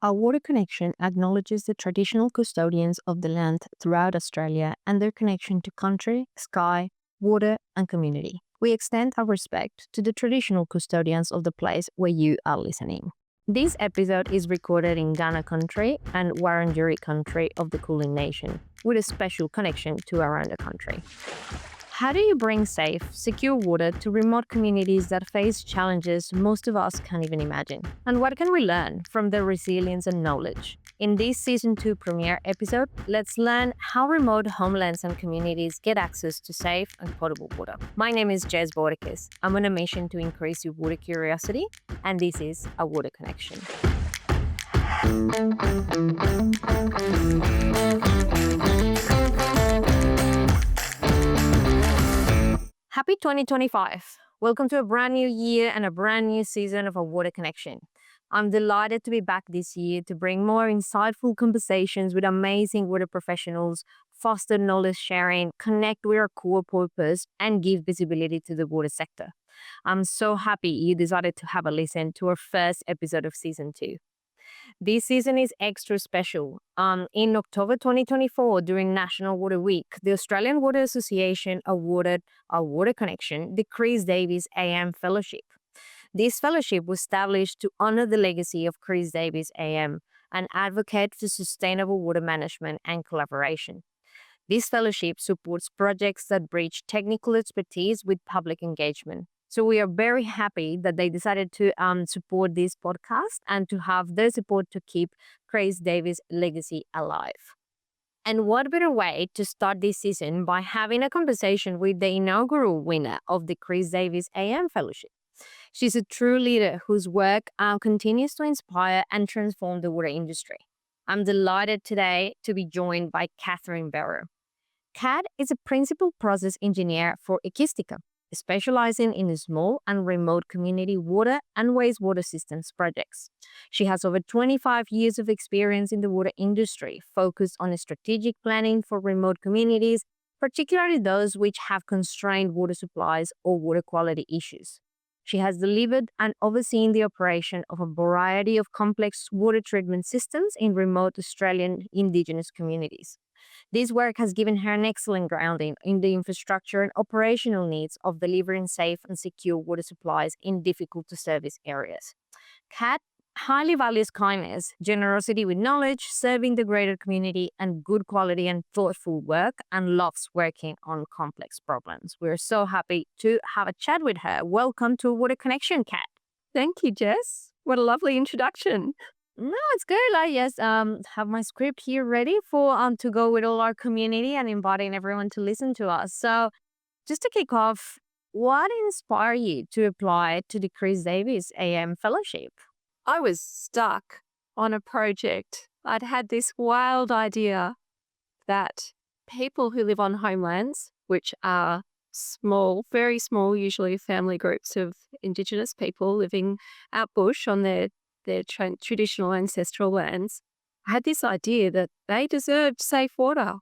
Our Water Connection acknowledges the traditional custodians of the land throughout Australia and their connection to country, sky, water, and community. We extend our respect to the traditional custodians of the place where you are listening. This episode is recorded in Arrernte Country and Wurundjeri Country of the Kulin Nation, with a special connection to Arrernte Country. How do you bring safe, secure water to remote communities that face challenges most of us can't even imagine? And what can we learn from their resilience and knowledge? In this Season 2 premiere episode, let's learn how remote homelands and communities get access to safe and potable water. My name is Jez Bordicus. I'm on a mission to increase your water curiosity, and this is Our Water Connection. Happy 2025. Welcome to a brand new year and a brand new season of Our Water Connection. I'm delighted to be back this year to bring more insightful conversations with amazing water professionals, foster knowledge sharing, connect with our core purpose, and give visibility to the water sector. I'm so happy you decided to have a listen to our first episode of Season 2. This season is extra special. In October 2024, during National Water Week, the Australian Water Association awarded Our Water Connection the Chris Davis AM Fellowship. This fellowship was established to honor the legacy of Chris Davis AM, an advocate for sustainable water management and collaboration. This fellowship supports projects that bridge technical expertise with public engagement. So we are very happy that they decided to support this podcast and to have their support to keep Chris Davis' legacy alive. And what better way to start this season by having a conversation with the inaugural winner of the Chris Davis AM Fellowship. She's a true leader whose work continues to inspire and transform the water industry. I'm delighted today to be joined by Catherine Vero. Kat is a principal process engineer for Equistica, specializing in small and remote community water and wastewater systems projects. She has over 25 years of experience in the water industry, focused on strategic planning for remote communities, particularly those which have constrained water supplies or water quality issues. She has delivered and overseen the operation of a variety of complex water treatment systems in remote Australian Indigenous communities. This work has given her an excellent grounding in the infrastructure and operational needs of delivering safe and secure water supplies in difficult-to-service areas. Kat highly values kindness, generosity with knowledge, serving the greater community, and good quality and thoughtful work, and loves working on complex problems. We're so happy to have a chat with her. Welcome to Water Connection, Kat. Thank you, Jess. What a lovely introduction. No, it's good. I just have my script here ready for to go with all our community and inviting everyone to listen to us. So just to kick off, what inspired you to apply to the Chris Davis AM Fellowship? I was stuck on a project. I'd had this wild idea that people who live on homelands, which are small, very small, usually family groups of Indigenous people living out bush on their traditional ancestral lands, I had this idea that they deserved safe water.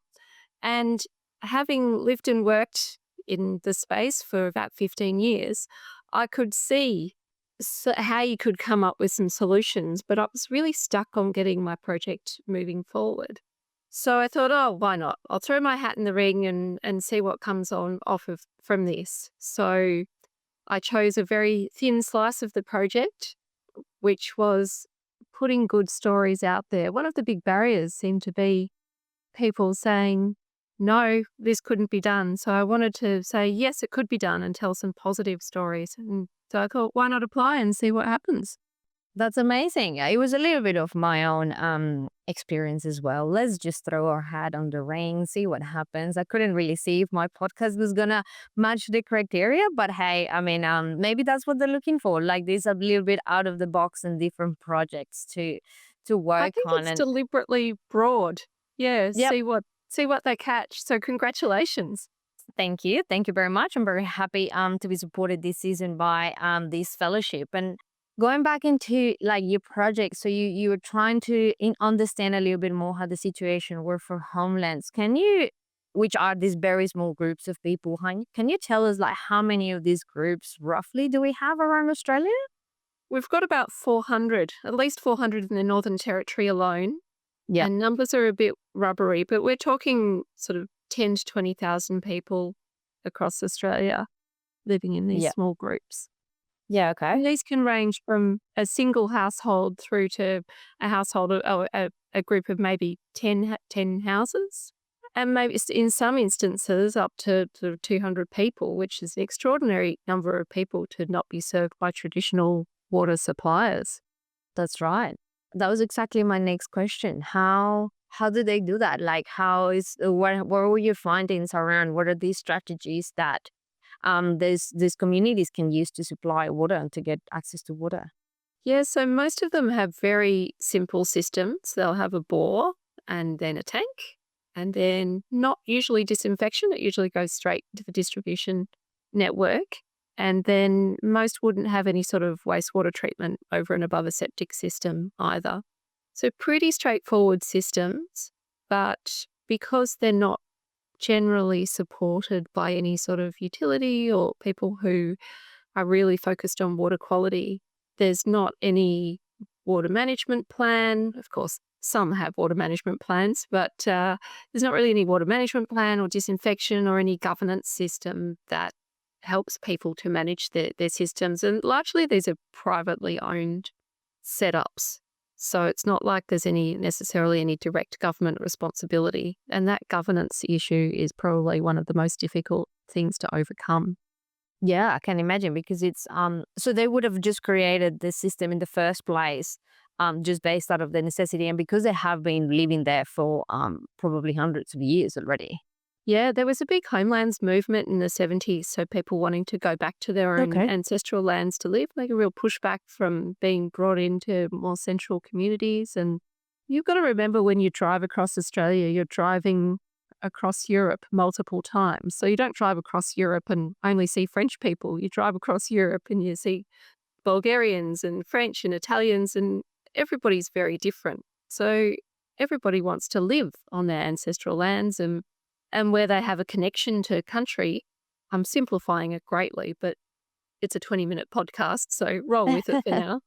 And having lived and worked in the space for about 15 years, I could see how you could come up with some solutions, but I was really stuck on getting my project moving forward. So I thought, oh, why not? I'll throw my hat in the ring and see what comes from this. So I chose a very thin slice of the project, which was putting good stories out there. One of the big barriers seemed to be people saying, no, this couldn't be done. So I wanted to say, yes, it could be done and tell some positive stories. And so I thought, why not apply and see what happens? That's amazing. It was a little bit of my own experience as well. Let's just throw our hat on the ring, see what happens. I couldn't really see if my podcast was going to match the criteria, but hey, I mean, maybe that's what they're looking for, like this a little bit out of the box and different projects to work on. I think it's deliberately broad. Yeah, Yep. see what they catch. So congratulations. Thank you. Thank you very much. I'm very happy to be supported this season by this fellowship. And going back into like your project, so you were trying to understand a little bit more how the situation were for homelands. Which are these very small groups of people, can you tell us like how many of these groups roughly do we have around Australia? We've got about 400, at least 400 in the Northern Territory alone. Yeah. And numbers are a bit rubbery, but we're talking sort of 10 to 20,000 people across Australia living in these Yeah. small groups. Yeah. Okay. And these can range from a single household through to a household or a group of maybe 10 houses. And maybe in some instances up to 200 people, which is an extraordinary number of people to not be served by traditional water suppliers. That's right. That was exactly my next question. How do they do that? Like, what were your findings around? What are these strategies that these communities can use to supply water and to get access to water? Yeah, so most of them have very simple systems. They'll have a bore and then a tank, and then not usually disinfection. It usually goes straight to the distribution network. And then most wouldn't have any sort of wastewater treatment over and above a septic system either. So pretty straightforward systems, but because they're not generally supported by any sort of utility or people who are really focused on water quality, there's not any water management plan. Of course, some have water management plans, but there's not really any water management plan or disinfection or any governance system that helps people to manage their systems. And largely these are privately owned setups. So it's not like there's necessarily any direct government responsibility. And that governance issue is probably one of the most difficult things to overcome. Yeah, I can imagine, because it's so they would have just created this system in the first place, just based out of the necessity, and because they have been living there for probably hundreds of years already. Yeah, there was a big homelands movement in the 70s, so people wanting to go back to their own Okay. ancestral lands to live, like a real pushback from being brought into more central communities. And you've got to remember, when you drive across Australia, you're driving across Europe multiple times. So you don't drive across Europe and only see French people. You drive across Europe and you see Bulgarians and French and Italians, and everybody's very different. So everybody wants to live on their ancestral lands and where they have a connection to country. I'm simplifying it greatly, but it's a 20-minute podcast, so roll with it for now.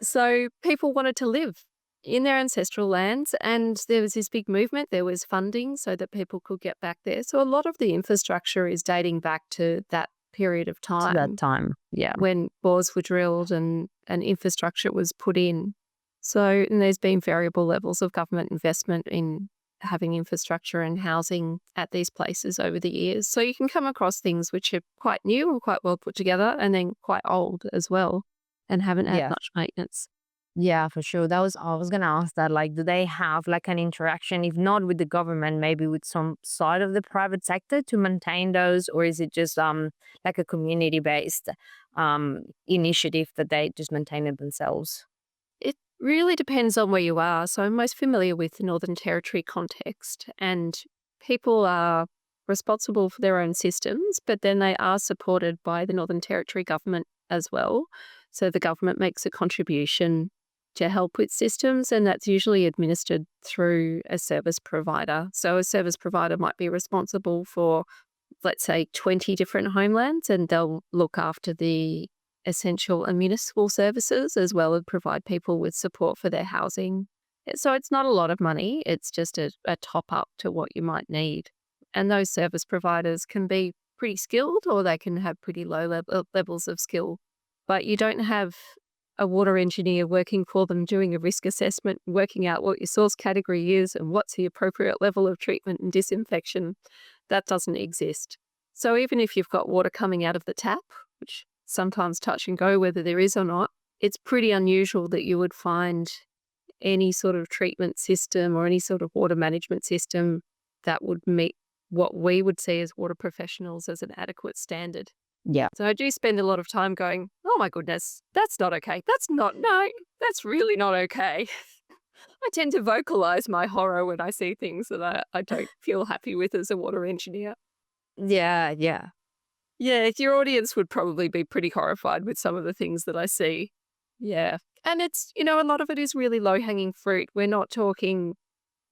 So people wanted to live in their ancestral lands, and there was this big movement. There was funding so that people could get back there. So a lot of the infrastructure is dating back to that period of To that time time. Yeah. when bores were drilled and infrastructure was put in. So, and there's been variable levels of government investment in having infrastructure and housing at these places over the years. So you can come across things which are quite new and quite well put together, and then quite old as well and haven't had Yeah. much maintenance. Yeah, for sure. I was gonna ask that. Like, do they have like an interaction, if not with the government, maybe with some side of the private sector to maintain those, or is it just like a community based initiative that they just maintain it themselves? It really depends on where you are. So I'm most familiar with the Northern Territory context, and people are responsible for their own systems, but then they are supported by the Northern Territory government as well. So the government makes a contribution to help with systems, and that's usually administered through a service provider. So a service provider might be responsible for, let's say, 20 different homelands, and they'll look after the essential and municipal services as well as provide people with support for their housing. So it's not a lot of money. It's just a top up to what you might need. And those service providers can be pretty skilled, or they can have pretty low levels of skill. But you don't have a water engineer working for them doing a risk assessment, working out what your source category is and what's the appropriate level of treatment and disinfection. That doesn't exist. So even if you've got water coming out of the tap, which sometimes touch and go whether there is or not, it's pretty unusual that you would find any sort of treatment system or any sort of water management system that would meet what we would see as water professionals as an adequate standard. Yeah. So I do spend a lot of time going, oh my goodness, that's not okay. That's really not okay. I tend to vocalize my horror when I see things that I don't feel happy with as a water engineer. Yeah, yeah. Yeah, your audience would probably be pretty horrified with some of the things that I see. Yeah. And it's, a lot of it is really low-hanging fruit. We're not talking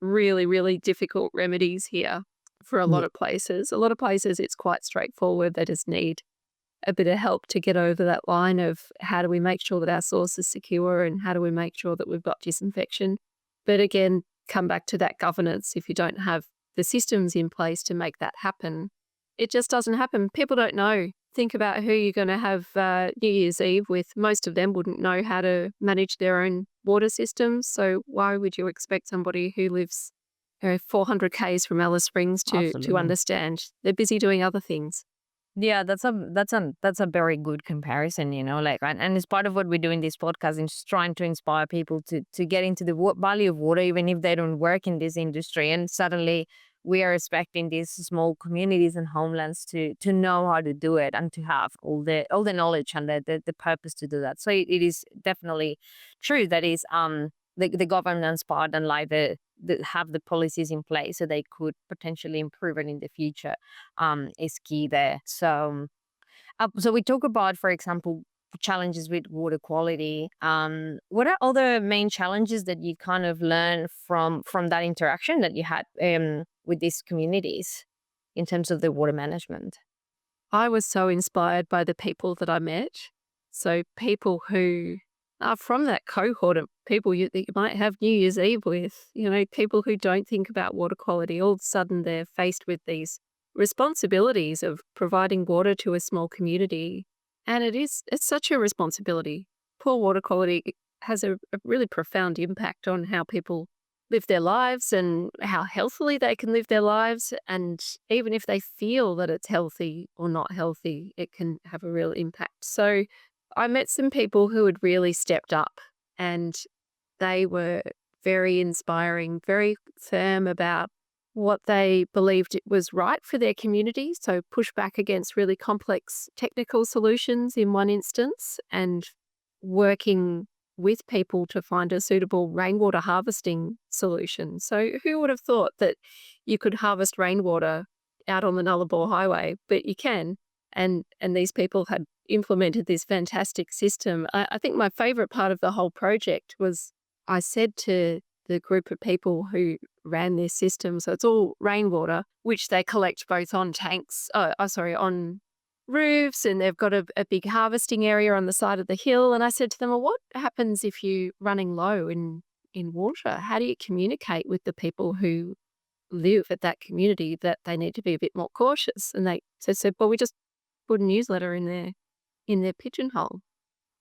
really, really difficult remedies here for a lot of places. A lot of places it's quite straightforward. They just need a bit of help to get over that line of how do we make sure that our source is secure and how do we make sure that we've got disinfection. But again, come back to that governance. If you don't have the systems in place to make that happen, it just doesn't happen. People don't know. Think about who you're going to have New Year's Eve with. Most of them wouldn't know how to manage their own water systems. So why would you expect somebody who lives 400 k's from Alice Springs to Absolutely. understand? They're busy doing other things. Yeah, that's a very good comparison, like, and it's part of what we do in this podcast, is just trying to inspire people to get into the value of water, even if they don't work in this industry. And suddenly we are expecting these small communities and homelands to know how to do it and to have all the knowledge and the purpose to do that. So it is definitely true that is the governance part, and like have the policies in place so they could potentially improve it in the future, is key there. So we talk about, for example, challenges with water quality. What are other main challenges that you kind of learn from that interaction that you had with these communities in terms of the water management? I was so inspired by the people that I met. So people who are from that cohort of people that you might have New Year's Eve with, people who don't think about water quality. All of a sudden they're faced with these responsibilities of providing water to a small community. And it's such a responsibility. Poor water quality has a really profound impact on how people live their lives and how healthily they can live their lives. And even if they feel that it's healthy or not healthy, it can have a real impact. So I met some people who had really stepped up, and they were very inspiring, very firm about what they believed it was right for their community. So push back against really complex technical solutions in one instance, and working with people to find a suitable rainwater harvesting solution. So who would have thought that you could harvest rainwater out on the Nullarbor Highway? But you can. And these people had implemented this fantastic system. I think my favorite part of the whole project was I said to the group of people who ran this system, so it's all rainwater, which they collect both on tanks, on roofs, and they've got a big harvesting area on the side of the hill. And I said to them, well, what happens if you're running low in water? How do you communicate with the people who live at that community that they need to be a bit more cautious? And they said, well, we just put a newsletter in their pigeonhole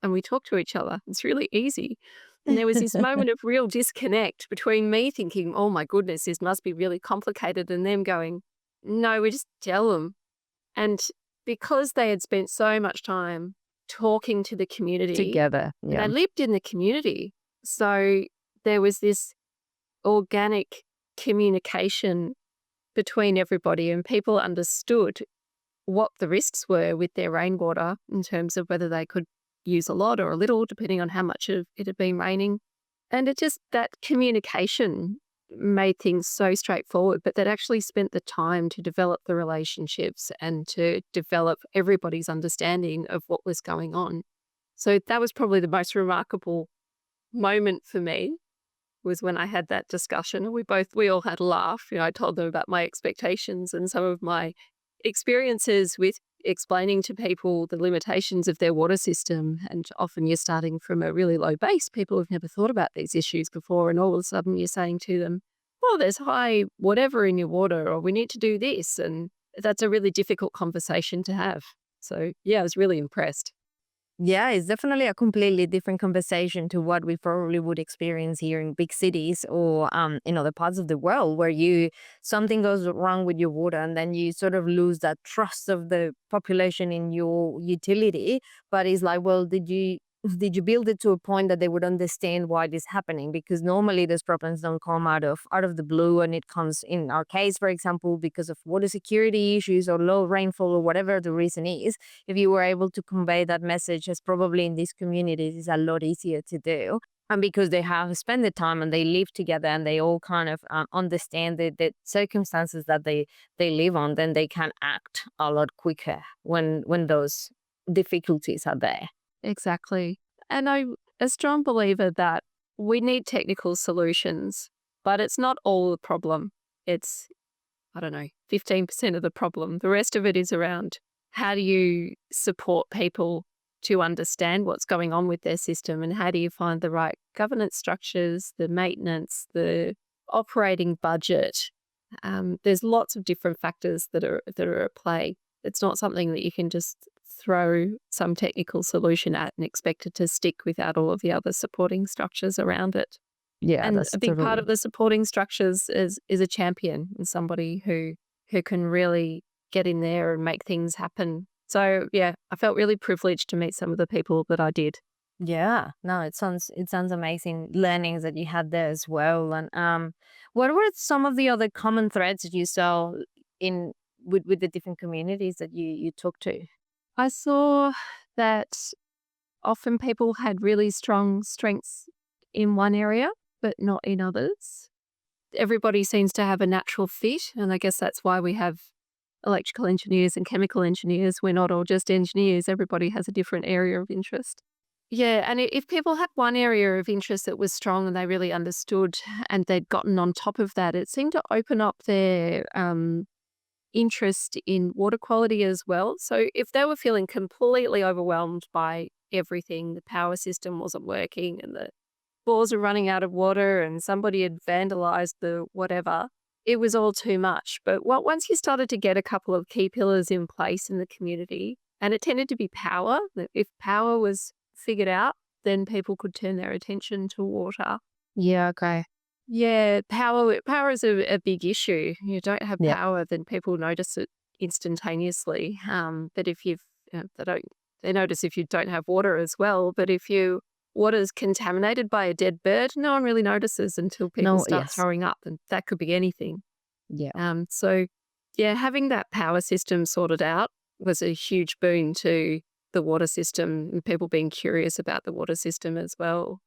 and we talk to each other. It's really easy. And there was this moment of real disconnect between me thinking, oh my goodness, this must be really complicated, and them going, no, we just tell them. And because they had spent so much time talking to the community Together, they lived in the community. So there was this organic communication between everybody, and people understood what the risks were with their rainwater in terms of whether they could use a lot or a little, depending on how much it had been raining. And it just, that communication made things so straightforward, but they'd actually spent the time to develop the relationships and to develop everybody's understanding of what was going on. So that was probably the most remarkable moment for me, was when I had that discussion. And we all had a laugh. I told them about my expectations and some of my experiences with explaining to people the limitations of their water system. And often you're starting from a really low base. People have never thought about these issues before. And all of a sudden you're saying to them, well, there's high whatever in your water, or we need to do this. And that's a really difficult conversation to have. So yeah, I was really impressed. Yeah, it's definitely a completely different conversation to what we probably would experience here in big cities or in other parts of the world, where something goes wrong with your water and then you sort of lose that trust of the population in your utility. But it's like, well, did you build it to a point that they would understand why this is happening? Because normally those problems don't come out of the blue, and it comes, in our case, for example, because of water security issues or low rainfall or whatever the reason is. If you were able to convey that message, as probably in these communities is a lot easier to do. And because they have spent the time and they live together and they all kind of understand the circumstances that they live on, then they can act a lot quicker when those difficulties are there. Exactly. And I'm a strong believer that we need technical solutions, but it's not all the problem. It's, 15% of the problem. The rest of it is around how do you support people to understand what's going on with their system, and how do you find the right governance structures, the maintenance, the operating budget? There's lots of different factors that are at play. It's not something that you can just throw some technical solution at and expect it to stick without all of the other supporting structures around it. Yeah, And that's a big part totally. of the supporting structures is a champion and somebody who can really get in there and make things happen. So yeah, I felt really privileged to meet some of the people that I did. Yeah, no, it sounds amazing learnings that you had there as well. And what were some of the other common threads that you saw in with the different communities that you took to? I saw that often people had really strong strengths in one area, but not in others. Everybody seems to have a natural fit, and I guess that's why we have electrical engineers and chemical engineers. We're not all just engineers. Everybody has a different area of interest. Yeah, and if people had one area of interest that was strong and they really understood and they'd gotten on top of that, it seemed to open up their interest in water quality as well. So if they were feeling completely overwhelmed by everything, the power system wasn't working and the bores were running out of water and somebody had vandalized the whatever, it was all too much. But once you started to get a couple of key pillars in place in the community, and it tended to be power, that if power was figured out, then people could turn their attention to water. Yeah, okay. Yeah, power is a big issue. You don't have Yeah. power, then people notice it instantaneously. But if you've they notice if you don't have water as well. But if water's contaminated by a dead bird, no one really notices until people No, start yes. throwing up, and that could be anything. Yeah. So yeah, having that power system sorted out was a huge boon to the water system and people being curious about the water system as well.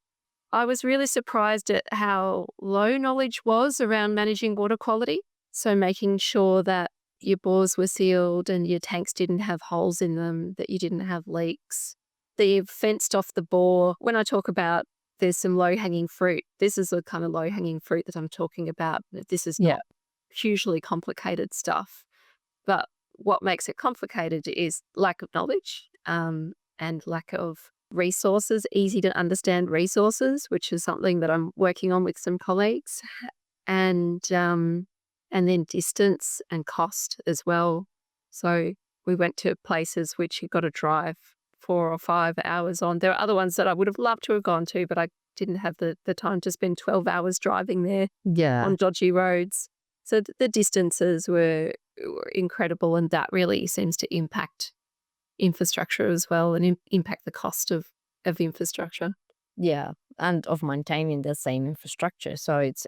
I was really surprised at how low knowledge was around managing water quality. So making sure that your bores were sealed and your tanks didn't have holes in them, that you didn't have leaks, that you've fenced off the bore. When I talk about there's some low-hanging fruit, this is the kind of low-hanging fruit that I'm talking about. This is Yeah. not hugely complicated stuff. But what makes it complicated is lack of knowledge and lack of resources, easy to understand resources, which is something that I'm working on with some colleagues, and then distance and cost as well. So we went to places which you got to drive 4 or 5 hours on. There are other ones that I would have loved to have gone to, but I didn't have the time to spend 12 hours driving there Yeah. on dodgy roads. So the distances were incredible, and that really seems to impact infrastructure as well and impact the cost of infrastructure. Yeah. And of maintaining the same infrastructure. So it's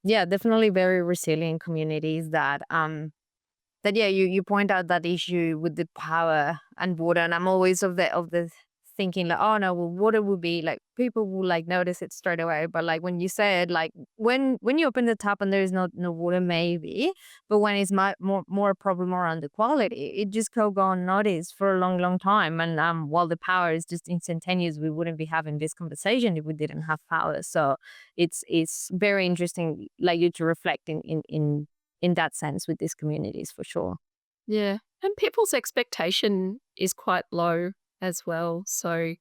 yeah, definitely very resilient communities that yeah, you point out that issue with the power and water, and I'm always of the thinking like, oh no, well, water would be like people will like notice it straight away, but like when you said like when you open the tap and there is no water maybe, but when it's more a problem around the quality, it just go unnoticed for a long time, and while the power is just instantaneous, we wouldn't be having this conversation if we didn't have power. So it's very interesting like you to reflect in that sense with these communities for sure. Yeah. And people's expectation is quite low as well. So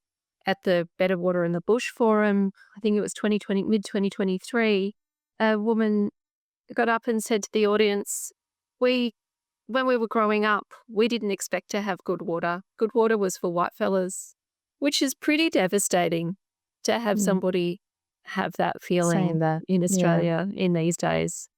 at the Better Water in the Bush Forum, I think it was 2020, mid 2023, a woman got up and said to the audience, when we were growing up, we didn't expect to have good water. Good water was for white fellas, which is pretty devastating to have Mm. somebody have that Saying feeling that, in yeah. Australia in these days.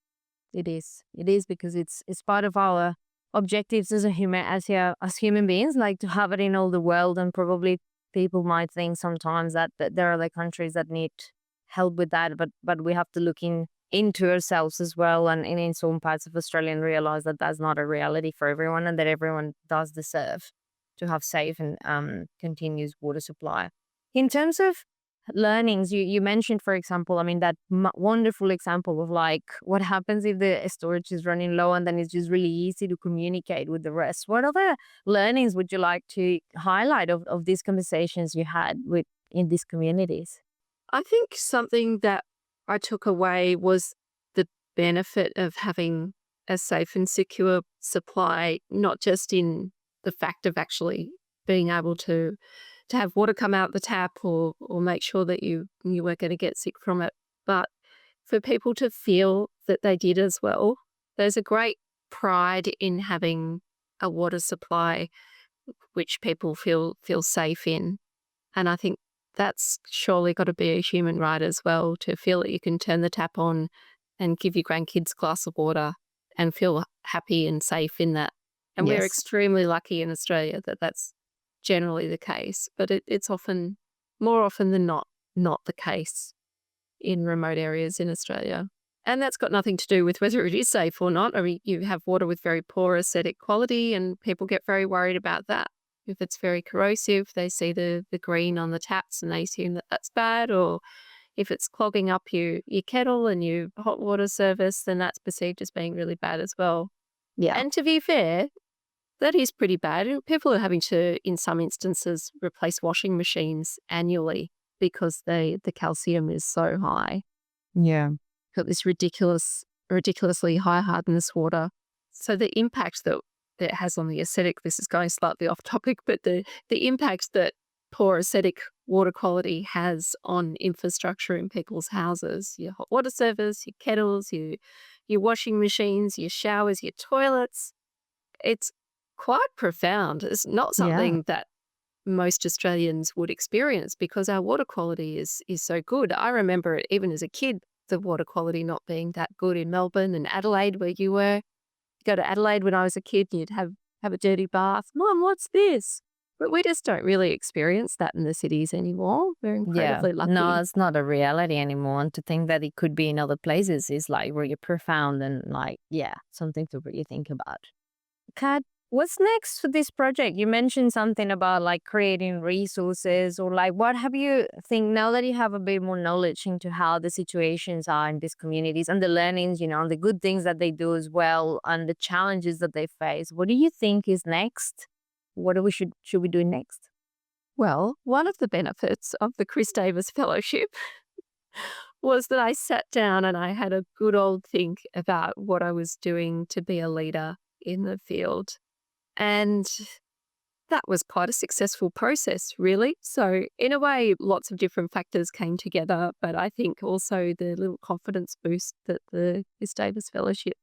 It is. It is because it's part of our objectives as a human as human beings, like to have it in all the world. And probably people might think sometimes that there are like countries that need help with that, but we have to look into ourselves as well, and in some parts of Australia and realize that that's not a reality for everyone, and that everyone does deserve to have safe and continuous water supply. In terms of learnings you mentioned, for example, I mean that wonderful example of like what happens if the storage is running low, and then it's just really easy to communicate with the rest. What other learnings would you like to highlight of these conversations you had with in these communities? I think something that I took away was the benefit of having a safe and secure supply, not just in the fact of actually being able to have water come out the tap or make sure that you weren't going to get sick from it. But for people to feel that they did as well, there's a great pride in having a water supply which people feel safe in. And I think that's surely got to be a human right as well, to feel that you can turn the tap on and give your grandkids a glass of water and feel happy and safe in that. And we're Yes. extremely lucky in Australia that that's generally the case, but it's often, more often than not the case in remote areas in Australia. And that's got nothing to do with whether it is safe or not. I mean, you have water with very poor acidic quality and people get very worried about that. If it's very corrosive, they see the green on the taps and they assume that that's bad. Or if it's clogging up your kettle and your hot water service, then that's perceived as being really bad as well. Yeah. And to be fair, that is pretty bad. People are having to, in some instances, replace washing machines annually because the calcium is so high. Yeah. Got this ridiculously high hardness water. So the impact that it has on the acidic, this is going slightly off topic, but the impact that poor acidic water quality has on infrastructure in people's houses, your hot water service, your kettles, your washing machines, your showers, your toilets, it's quite profound. It's not something that most Australians would experience because our water quality is so good. I remember it even as a kid, the water quality not being that good in Melbourne and Adelaide where you were. You go to Adelaide when I was a kid and you'd have a dirty bath. Mum, what's this? But we just don't really experience that in the cities anymore. We're incredibly lucky. No, it's not a reality anymore. And to think that it could be in other places is like really profound and like, something to really think about. Kat, what's next for this project? You mentioned something about like creating resources or like what have you think now that you have a bit more knowledge into how the situations are in these communities and the learnings, and the good things that they do as well and the challenges that they face. What do you think is next? What should we do next? Well, one of the benefits of the Chris Davis Fellowship was that I sat down and I had a good old think about what I was doing to be a leader in the field. And that was quite a successful process, really. So in a way, lots of different factors came together, but I think also the little confidence boost that the Chris Davis Fellowship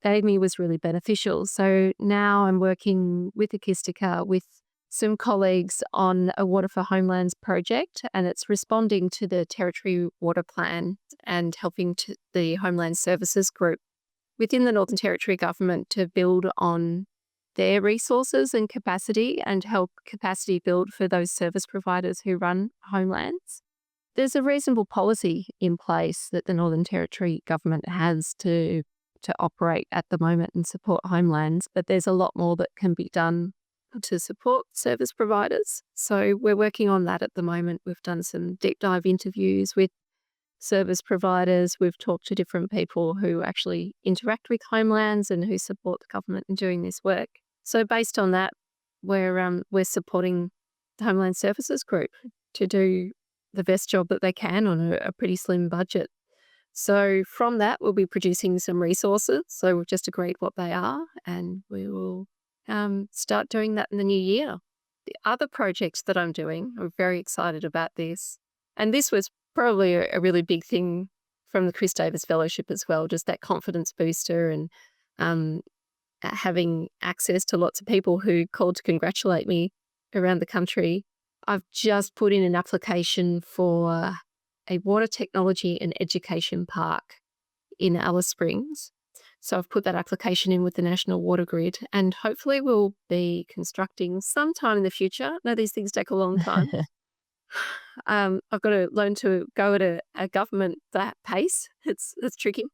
gave me was really beneficial. So now I'm working with Akistika with some colleagues on a Water for Homelands project, and it's responding to the Territory Water Plan and helping to the Homeland Services Group within the Northern Territory Government to build on their resources and capacity and help capacity build for those service providers who run homelands. There's a reasonable policy in place that the Northern Territory Government has to operate at the moment and support homelands, but there's a lot more that can be done to support service providers. So we're working on that at the moment. We've done some deep dive interviews with service providers. We've talked to different people who actually interact with homelands and who support the government in doing this work. So based on that, we're supporting the Homeland Services Group to do the best job that they can on a pretty slim budget. So from that, we'll be producing some resources. So we've just agreed what they are, and we will start doing that in the new year. The other projects that I'm doing, I'm very excited about this. And this was probably a really big thing from the Chris Davis Fellowship as well, just that confidence booster and having access to lots of people who called to congratulate me around the country. I've just put in an application for a water technology and education park in Alice Springs. So I've put that application in with the National Water Grid, and hopefully we'll be constructing sometime in the future. Now, these things take a long time. I've got to learn to go at a government that pace. It's tricky.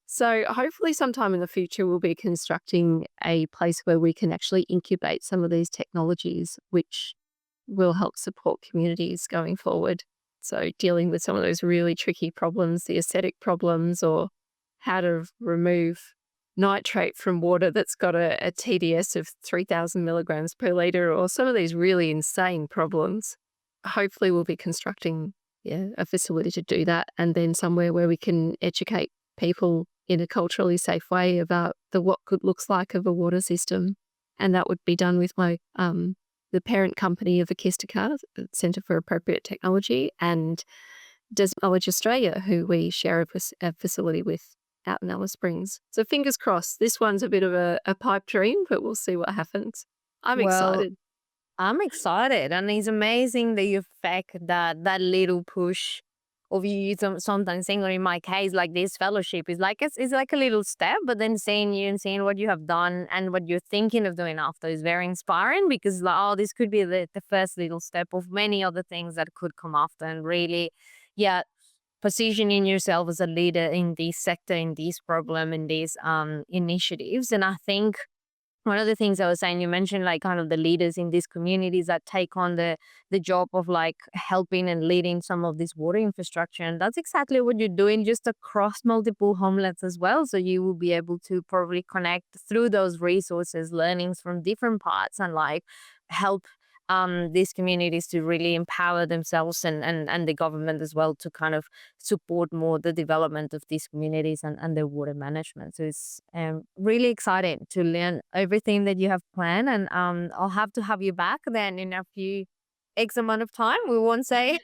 So hopefully sometime in the future we'll be constructing a place where we can actually incubate some of these technologies, which will help support communities going forward. So dealing with some of those really tricky problems, the acidic problems, or how to remove nitrate from water that's got a TDS of 3,000 milligrams per litre, or some of these really insane problems. Hopefully we'll be constructing a facility to do that, and then somewhere where we can educate people in a culturally safe way about what good looks like of a water system. and that would be done with my the parent company of Akistika, the Centre for Appropriate Technology, and Desert Knowledge Australia, who we share a facility with out in Alice Springs. So fingers crossed. This one's a bit of a pipe dream, but we'll see what happens. I'm Well, excited. I'm excited, and it's amazing that you fake that little push of you sometimes saying, or in my case, like this fellowship is like it's like a little step, but then seeing you and seeing what you have done and what you're thinking of doing after is very inspiring because like, oh, this could be the first little step of many other things that could come after, and really, yeah, positioning yourself as a leader in this sector, in this problem, in these initiatives. And I think one of the things I was saying, you mentioned like kind of the leaders in these communities that take on the job of like helping and leading some of this water infrastructure. And that's exactly what you're doing just across multiple homelands as well. So you will be able to probably connect through those resources, learnings from different parts, and like help these communities to really empower themselves, and the government as well to kind of support more the development of these communities and their water management. So it's really exciting to learn everything that you have planned, and I'll have to have you back then in a few X amount of time. We won't say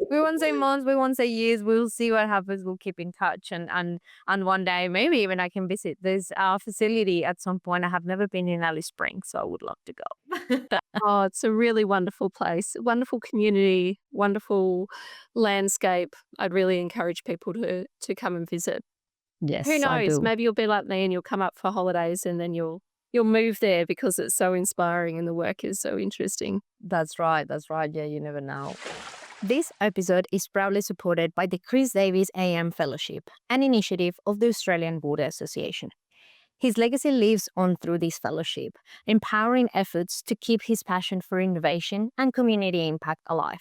we won't say months, we won't say years. We'll see what happens. We'll keep in touch, and one day maybe even I can visit this facility at some point. I have never been in Alice Springs, so I would love to go. Oh, it's a really wonderful place, wonderful community, wonderful landscape. I'd really encourage people to come and visit. Who Yes, I knows? do. Maybe you'll be like me and you'll come up for holidays and then you'll move there because it's so inspiring and the work is so interesting. That's right. That's right. Yeah, you never know. This episode is proudly supported by the Chris Davis AM Fellowship, an initiative of the Australian Water Association. His legacy lives on through this fellowship, empowering efforts to keep his passion for innovation and community impact alive.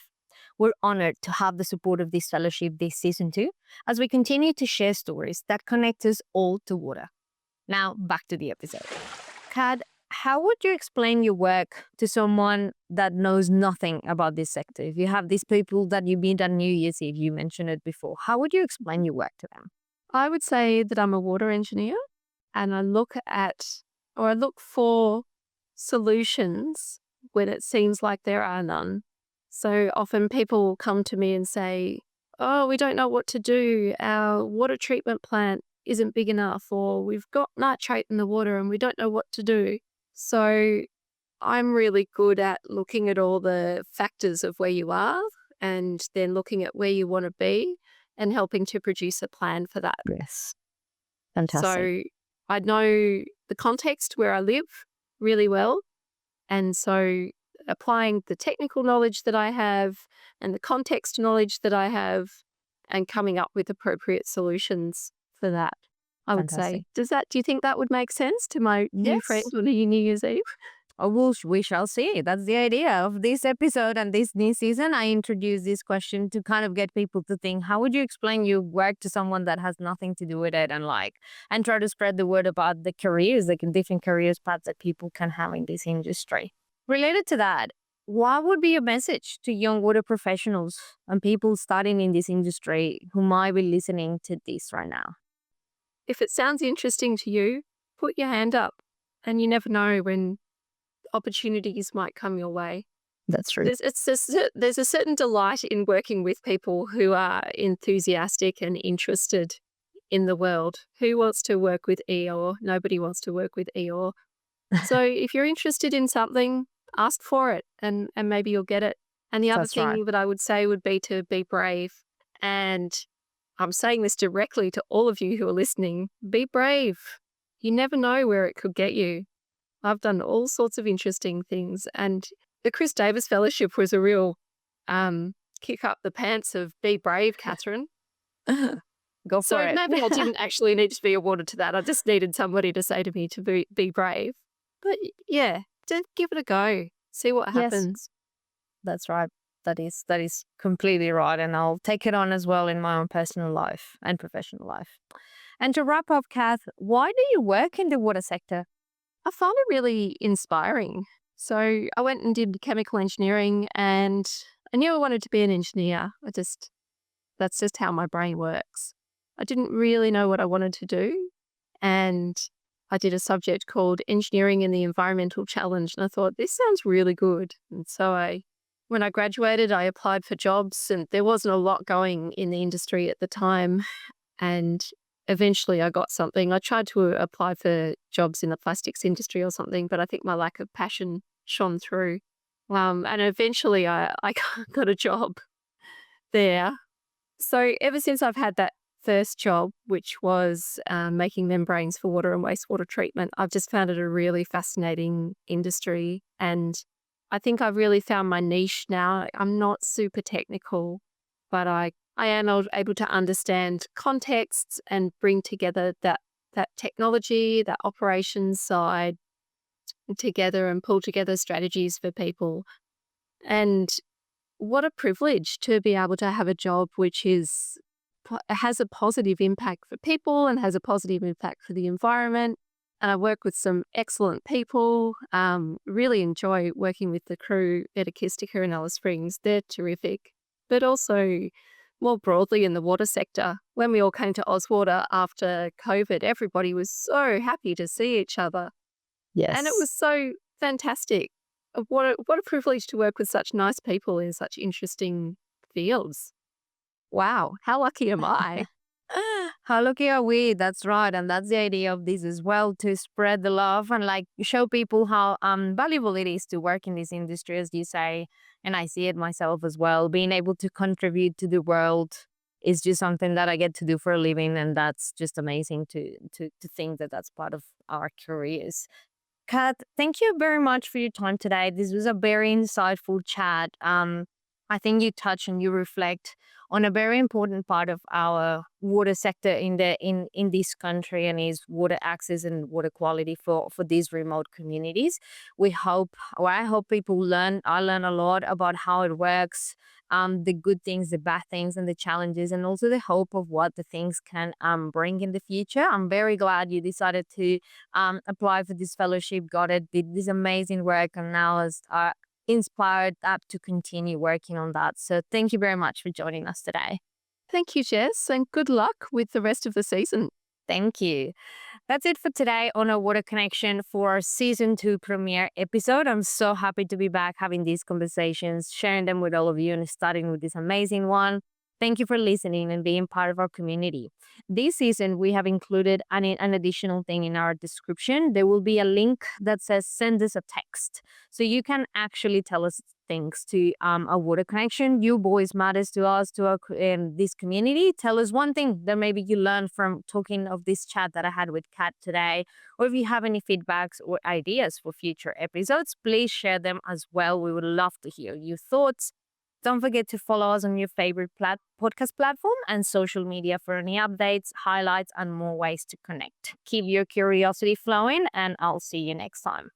We're honored to have the support of this fellowship this season too, as we continue to share stories that connect us all to water. Now, back to the episode. Kat, how would you explain your work to someone that knows nothing about this sector? If you have these people that you meet at New Year's Eve, you mentioned it before, how would you explain your work to them? I would say that I'm a water engineer and I look for solutions when it seems like there are none. So often people come to me and say, oh, we don't know what to do. Our water treatment plant isn't big enough, or we've got nitrate in the water and we don't know what to do. So I'm really good at looking at all the factors of where you are and then looking at where you want to be and helping to produce a plan for that. Yes. Fantastic. So I know the context where I live really well. And so applying the technical knowledge that I have and the context knowledge that I have and coming up with appropriate solutions for that, I would say. Do you think that would make sense to my new friend on New Year's Eve? Oh, well, we shall see. That's the idea of this episode and this new season. I introduced this question to kind of get people to think, how would you explain your work to someone that has nothing to do with it, and try to spread the word about the careers, like different careers paths that people can have in this industry. Related to that, what would be your message to young water professionals and people starting in this industry who might be listening to this right now? If it sounds interesting to you, put your hand up, and you never know when opportunities might come your way. That's true. There's a certain delight in working with people who are enthusiastic and interested in the world. Who wants to work with Eeyore? Nobody wants to work with Eeyore. So if you're interested in something, ask for it and maybe you'll get it. And the other thing that I would say would be to be brave. And I'm saying this directly to all of you who are listening. Be brave. You never know where it could get you. I've done all sorts of interesting things. And the Chris Davis Fellowship was a real kick up the pants of be brave, Catherine. Go for it. So maybe I didn't actually need to be awarded to that. I just needed somebody to say to me to be brave. But yeah, just give it a go. See what happens. That's right. That is completely right. And I'll take it on as well in my own personal life and professional life. And to wrap up, Kath, why do you work in the water sector? I found it really inspiring. So I went and did chemical engineering and I knew I wanted to be an engineer. That's just how my brain works. I didn't really know what I wanted to do. And I did a subject called Engineering and the Environmental Challenge, and I thought, this sounds really good. And so when I graduated, I applied for jobs, and there wasn't a lot going in the industry at the time. And eventually I got something. I tried to apply for jobs in the plastics industry or something, but I think my lack of passion shone through. And eventually I got a job there. So ever since I've had that first job, which was making membranes for water and wastewater treatment, I've just found it a really fascinating industry. And I think I've really found my niche now. I'm not super technical, but I am able to understand contexts and bring together that technology, that operations side together and pull together strategies for people. And what a privilege to be able to have a job which has a positive impact for people and has a positive impact for the environment. And I work with some excellent people. Really enjoy working with the crew at Akistika and Alice Springs. They're terrific. But also more broadly in the water sector, when we all came to OurWater after COVID, everybody was so happy to see each other. Yes. And it was so fantastic. What a privilege to work with such nice people in such interesting fields. Wow, how lucky am I? How lucky are we? That's right. And that's the idea of this as well, to spread the love and like show people how valuable it is to work in this industry, as you say. And I see it myself as well. Being able to contribute to the world is just something that I get to do for a living. And that's just amazing to think that that's part of our careers. Kat, thank you very much for your time today. This was a very insightful chat. I think you touch and you reflect on a very important part of our water sector in this country, and is water access and water quality for these remote communities. I hope people learn. I learn a lot about how it works, the good things, the bad things, and the challenges, and also the hope of what the things can bring in the future. I'm very glad you decided to apply for this fellowship, got it, did this amazing work, and now is inspired up to continue working on that. So thank you very much for joining us today. Thank you, Jess, and good luck with the rest of the season. Thank you. That's it for today on Our Water Connection for our season 2 premiere episode. I'm so happy to be back having these conversations, sharing them with all of you, and starting with this amazing one. Thank you for listening and being part of our community. This season, we have included an additional thing in our description. There will be a link that says send us a text. So you can actually tell us things to Our Water Connection. Your voice matters to us, to our this community. Tell us one thing that maybe you learned from talking of this chat that I had with Kat today. Or if you have any feedbacks or ideas for future episodes, please share them as well. We would love to hear your thoughts. Don't forget to follow us on your favorite podcast platform and social media for any updates, highlights, and more ways to connect. Keep your curiosity flowing, and I'll see you next time.